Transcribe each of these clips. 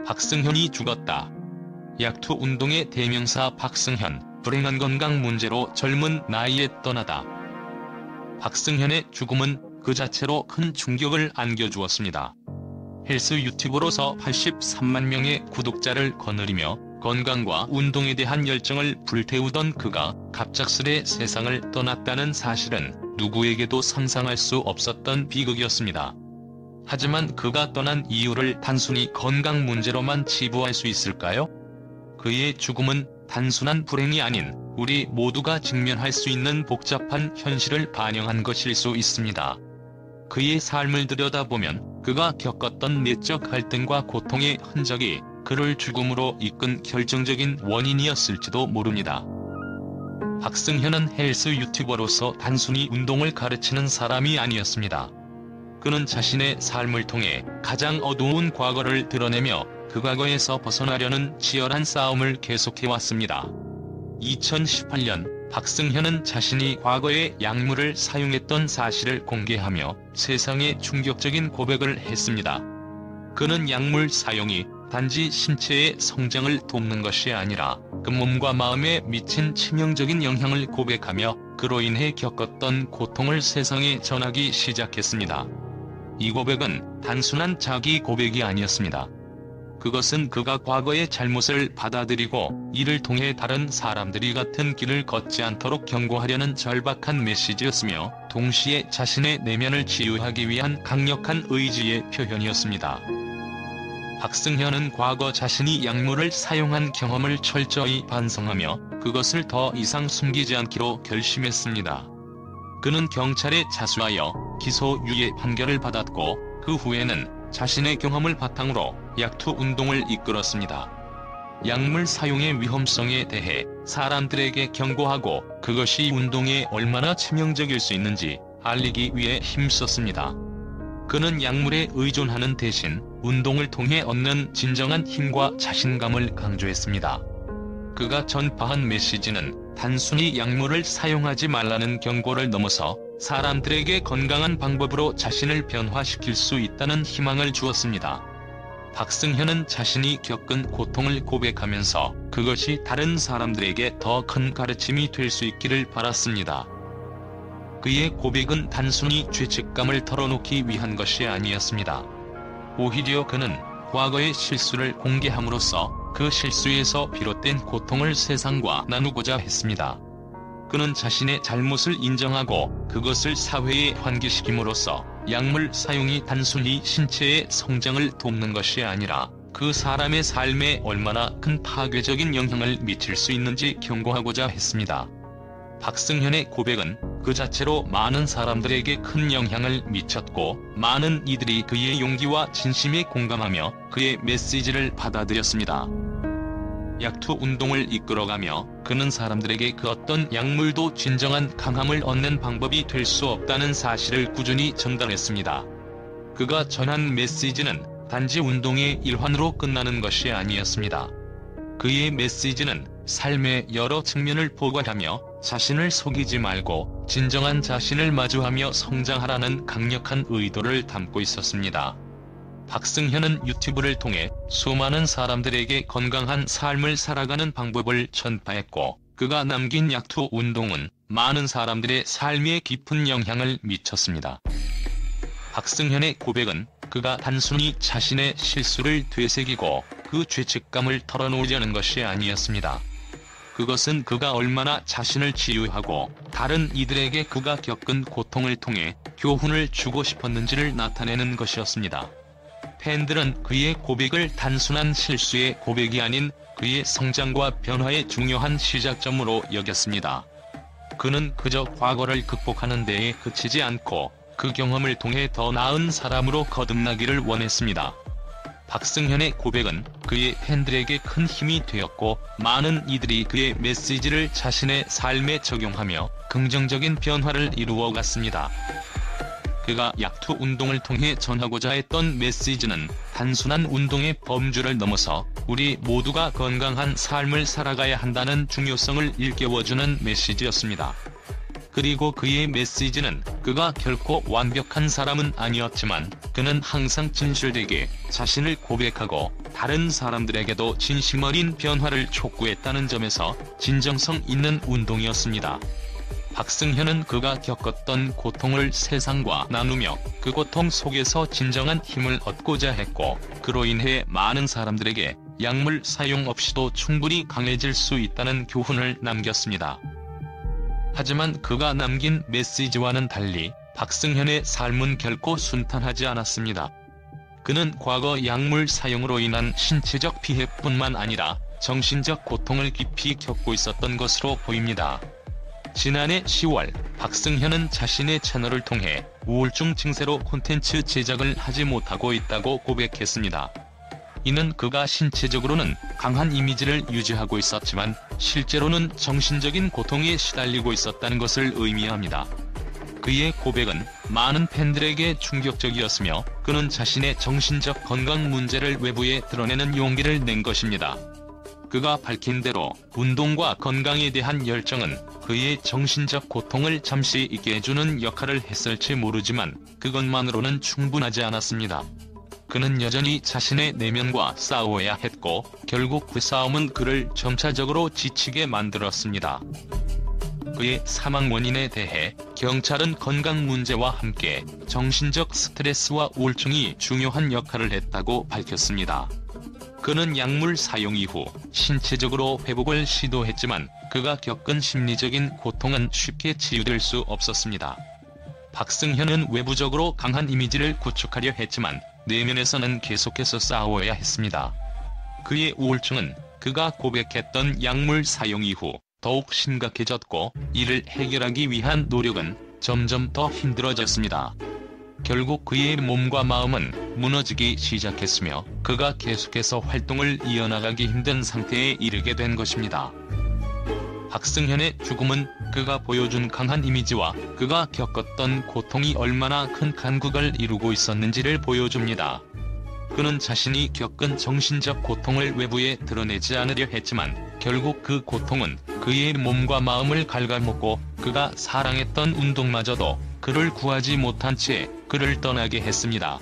박승현이 죽었다. 약투 운동의 대명사 박승현, 불행한 건강 문제로 젊은 나이에 떠나다. 박승현의 죽음은 그 자체로 큰 충격을 안겨주었습니다. 헬스 유튜버로서 83만 명의 구독자를 거느리며 건강과 운동에 대한 열정을 불태우던 그가 갑작스레 세상을 떠났다는 사실은 누구에게도 상상할 수 없었던 비극이었습니다. 하지만 그가 떠난 이유를 단순히 건강 문제로만 치부할 수 있을까요? 그의 죽음은 단순한 불행이 아닌 우리 모두가 직면할 수 있는 복잡한 현실을 반영한 것일 수 있습니다. 그의 삶을 들여다보면 그가 겪었던 내적 갈등과 고통의 흔적이 그를 죽음으로 이끈 결정적인 원인이었을지도 모릅니다. 박승현은 헬스 유튜버로서 단순히 운동을 가르치는 사람이 아니었습니다. 그는 자신의 삶을 통해 가장 어두운 과거를 드러내며 그 과거에서 벗어나려는 치열한 싸움을 계속해왔습니다. 2018년 박승현은 자신이 과거에 약물을 사용했던 사실을 공개하며 세상에 충격적인 고백을 했습니다. 그는 약물 사용이 단지 신체의 성장을 돕는 것이 아니라 그 몸과 마음에 미친 치명적인 영향을 고백하며 그로 인해 겪었던 고통을 세상에 전하기 시작했습니다. 이 고백은 단순한 자기 고백이 아니었습니다. 그것은 그가 과거의 잘못을 받아들이고 이를 통해 다른 사람들이 같은 길을 걷지 않도록 경고하려는 절박한 메시지였으며 동시에 자신의 내면을 치유하기 위한 강력한 의지의 표현이었습니다. 박승현은 과거 자신이 약물을 사용한 경험을 철저히 반성하며 그것을 더 이상 숨기지 않기로 결심했습니다. 그는 경찰에 자수하여 기소유예 판결을 받았고 그 후에는 자신의 경험을 바탕으로 약투 운동을 이끌었습니다. 약물 사용의 위험성에 대해 사람들에게 경고하고 그것이 운동에 얼마나 치명적일 수 있는지 알리기 위해 힘썼습니다. 그는 약물에 의존하는 대신 운동을 통해 얻는 진정한 힘과 자신감을 강조했습니다. 그가 전파한 메시지는 단순히 약물을 사용하지 말라는 경고를 넘어서 사람들에게 건강한 방법으로 자신을 변화시킬 수 있다는 희망을 주었습니다. 박승현은 자신이 겪은 고통을 고백하면서 그것이 다른 사람들에게 더 큰 가르침이 될 수 있기를 바랐습니다. 그의 고백은 단순히 죄책감을 털어놓기 위한 것이 아니었습니다. 오히려 그는 과거의 실수를 공개함으로써 그 실수에서 비롯된 고통을 세상과 나누고자 했습니다. 그는 자신의 잘못을 인정하고 그것을 사회에 환기시킴으로써 약물 사용이 단순히 신체의 성장을 돕는 것이 아니라 그 사람의 삶에 얼마나 큰 파괴적인 영향을 미칠 수 있는지 경고하고자 했습니다. 박승현의 고백은 그 자체로 많은 사람들에게 큰 영향을 미쳤고 많은 이들이 그의 용기와 진심에 공감하며 그의 메시지를 받아들였습니다. 약투 운동을 이끌어가며 그는 사람들에게 그 어떤 약물도 진정한 강함을 얻는 방법이 될 수 없다는 사실을 꾸준히 전달했습니다. 그가 전한 메시지는 단지 운동의 일환으로 끝나는 것이 아니었습니다. 그의 메시지는 삶의 여러 측면을 포괄하며 자신을 속이지 말고 진정한 자신을 마주하며 성장하라는 강력한 의도를 담고 있었습니다. 박승현은 유튜브를 통해 수많은 사람들에게 건강한 삶을 살아가는 방법을 전파했고 그가 남긴 약투 운동은 많은 사람들의 삶에 깊은 영향을 미쳤습니다. 박승현의 고백은 그가 단순히 자신의 실수를 되새기고 그 죄책감을 털어놓으려는 것이 아니었습니다. 그것은 그가 얼마나 자신을 치유하고 다른 이들에게 그가 겪은 고통을 통해 교훈을 주고 싶었는지를 나타내는 것이었습니다. 팬들은 그의 고백을 단순한 실수의 고백이 아닌 그의 성장과 변화의 중요한 시작점으로 여겼습니다. 그는 그저 과거를 극복하는 데에 그치지 않고 그 경험을 통해 더 나은 사람으로 거듭나기를 원했습니다. 박승현의 고백은 그의 팬들에게 큰 힘이 되었고 많은 이들이 그의 메시지를 자신의 삶에 적용하며 긍정적인 변화를 이루어갔습니다. 그가 약투 운동을 통해 전하고자 했던 메시지는 단순한 운동의 범주를 넘어서 우리 모두가 건강한 삶을 살아가야 한다는 중요성을 일깨워주는 메시지였습니다. 그리고 그의 메시지는 그가 결코 완벽한 사람은 아니었지만 그는 항상 진실되게 자신을 고백하고 다른 사람들에게도 진심 어린 변화를 촉구했다는 점에서 진정성 있는 운동이었습니다. 박승현은 그가 겪었던 고통을 세상과 나누며 그 고통 속에서 진정한 힘을 얻고자 했고, 그로 인해 많은 사람들에게 약물 사용 없이도 충분히 강해질 수 있다는 교훈을 남겼습니다. 하지만 그가 남긴 메시지와는 달리 박승현의 삶은 결코 순탄하지 않았습니다. 그는 과거 약물 사용으로 인한 신체적 피해뿐만 아니라 정신적 고통을 깊이 겪고 있었던 것으로 보입니다. 지난해 10월 박승현은 자신의 채널을 통해 우울증 증세로 콘텐츠 제작을 하지 못하고 있다고 고백했습니다. 이는 그가 신체적으로는 강한 이미지를 유지하고 있었지만 실제로는 정신적인 고통에 시달리고 있었다는 것을 의미합니다. 그의 고백은 많은 팬들에게 충격적이었으며 그는 자신의 정신적 건강 문제를 외부에 드러내는 용기를 낸 것입니다. 그가 밝힌 대로 운동과 건강에 대한 열정은 그의 정신적 고통을 잠시 잊게 해주는 역할을 했을지 모르지만 그것만으로는 충분하지 않았습니다. 그는 여전히 자신의 내면과 싸워야 했고 결국 그 싸움은 그를 점차적으로 지치게 만들었습니다. 그의 사망 원인에 대해 경찰은 건강 문제와 함께 정신적 스트레스와 우울증이 중요한 역할을 했다고 밝혔습니다. 그는 약물 사용 이후 신체적으로 회복을 시도했지만 그가 겪은 심리적인 고통은 쉽게 치유될 수 없었습니다. 박승현은 외부적으로 강한 이미지를 구축하려 했지만 내면에서는 계속해서 싸워야 했습니다. 그의 우울증은 그가 고백했던 약물 사용 이후 더욱 심각해졌고 이를 해결하기 위한 노력은 점점 더 힘들어졌습니다. 결국 그의 몸과 마음은 무너지기 시작했으며 그가 계속해서 활동을 이어나가기 힘든 상태에 이르게 된 것입니다. 박승현의 죽음은 그가 보여준 강한 이미지와 그가 겪었던 고통이 얼마나 큰 간극을 이루고 있었는지를 보여줍니다. 그는 자신이 겪은 정신적 고통을 외부에 드러내지 않으려 했지만 결국 그 고통은 그의 몸과 마음을 갉아먹고 그가 사랑했던 운동마저도 그를 구하지 못한 채 그를 떠나게 했습니다.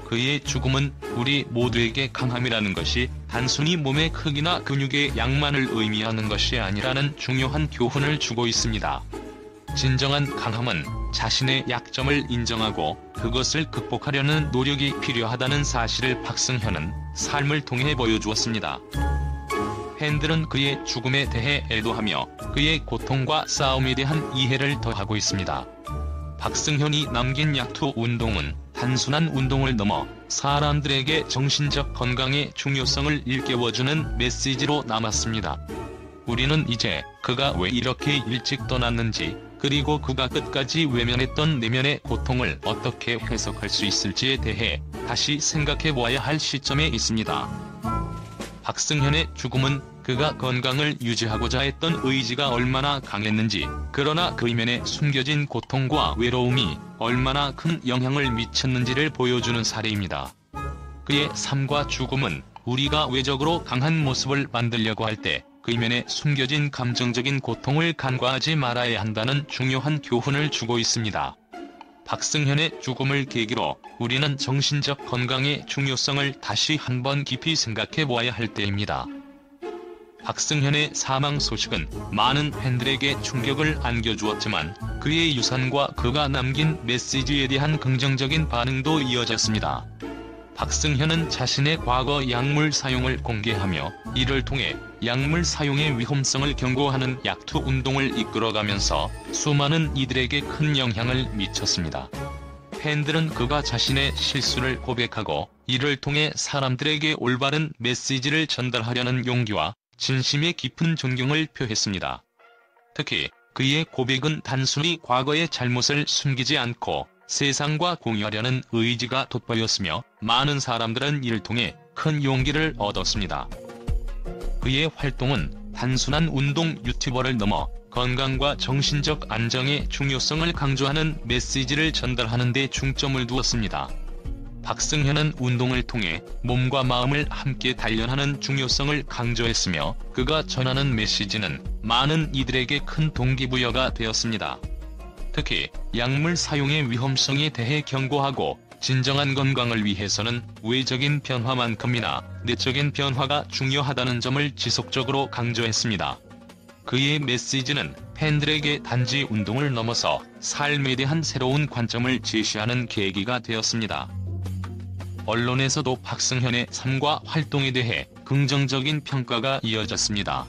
그의 죽음은 우리 모두에게 강함이라는 것이 단순히 몸의 크기나 근육의 양만을 의미하는 것이 아니라는 중요한 교훈을 주고 있습니다. 진정한 강함은 자신의 약점을 인정하고 그것을 극복하려는 노력이 필요하다는 사실을 박승현은 삶을 통해 보여주었습니다. 팬들은 그의 죽음에 대해 애도하며 그의 고통과 싸움에 대한 이해를 더하고 있습니다. 박승현이 남긴 약투 운동은 단순한 운동을 넘어 사람들에게 정신적 건강의 중요성을 일깨워주는 메시지로 남았습니다. 우리는 이제 그가 왜 이렇게 일찍 떠났는지, 그리고 그가 끝까지 외면했던 내면의 고통을 어떻게 해석할 수 있을지에 대해 다시 생각해보아야 할 시점에 있습니다. 박승현의 죽음은 그가 건강을 유지하고자 했던 의지가 얼마나 강했는지, 그러나 그 이면에 숨겨진 고통과 외로움이 얼마나 큰 영향을 미쳤는지를 보여주는 사례입니다. 그의 삶과 죽음은 우리가 외적으로 강한 모습을 만들려고 할 때 그 이면에 숨겨진 감정적인 고통을 간과하지 말아야 한다는 중요한 교훈을 주고 있습니다. 박승현의 죽음을 계기로 우리는 정신적 건강의 중요성을 다시 한번 깊이 생각해 보아야 할 때입니다. 박승현의 사망 소식은 많은 팬들에게 충격을 안겨주었지만 그의 유산과 그가 남긴 메시지에 대한 긍정적인 반응도 이어졌습니다. 박승현은 자신의 과거 약물 사용을 공개하며 이를 통해 약물 사용의 위험성을 경고하는 약투 운동을 이끌어가면서 수많은 이들에게 큰 영향을 미쳤습니다. 팬들은 그가 자신의 실수를 고백하고 이를 통해 사람들에게 올바른 메시지를 전달하려는 용기와 진심의 깊은 존경을 표했습니다. 특히 그의 고백은 단순히 과거의 잘못을 숨기지 않고 세상과 공유하려는 의지가 돋보였으며 많은 사람들은 이를 통해 큰 용기를 얻었습니다. 그의 활동은 단순한 운동 유튜버를 넘어 건강과 정신적 안정의 중요성을 강조하는 메시지를 전달하는 데 중점을 두었습니다. 박승현은 운동을 통해 몸과 마음을 함께 단련하는 중요성을 강조했으며 그가 전하는 메시지는 많은 이들에게 큰 동기부여가 되었습니다. 특히 약물 사용의 위험성에 대해 경고하고 진정한 건강을 위해서는 외적인 변화만큼이나 내적인 변화가 중요하다는 점을 지속적으로 강조했습니다. 그의 메시지는 팬들에게 단지 운동을 넘어서 삶에 대한 새로운 관점을 제시하는 계기가 되었습니다. 언론에서도 박승현의 삶과 활동에 대해 긍정적인 평가가 이어졌습니다.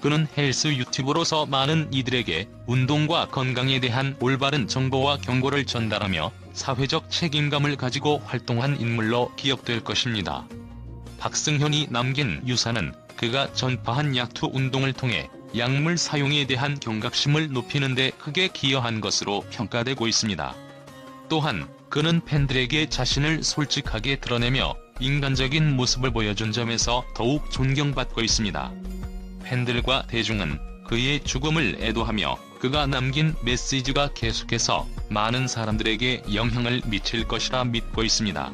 그는 헬스 유튜버로서 많은 이들에게 운동과 건강에 대한 올바른 정보와 경고를 전달하며 사회적 책임감을 가지고 활동한 인물로 기억될 것입니다. 박승현이 남긴 유산은 그가 전파한 약투 운동을 통해 약물 사용에 대한 경각심을 높이는 데 크게 기여한 것으로 평가되고 있습니다. 또한 그는 팬들에게 자신을 솔직하게 드러내며 인간적인 모습을 보여준 점에서 더욱 존경받고 있습니다. 팬들과 대중은 그의 죽음을 애도하며 그가 남긴 메시지가 계속해서 많은 사람들에게 영향을 미칠 것이라 믿고 있습니다.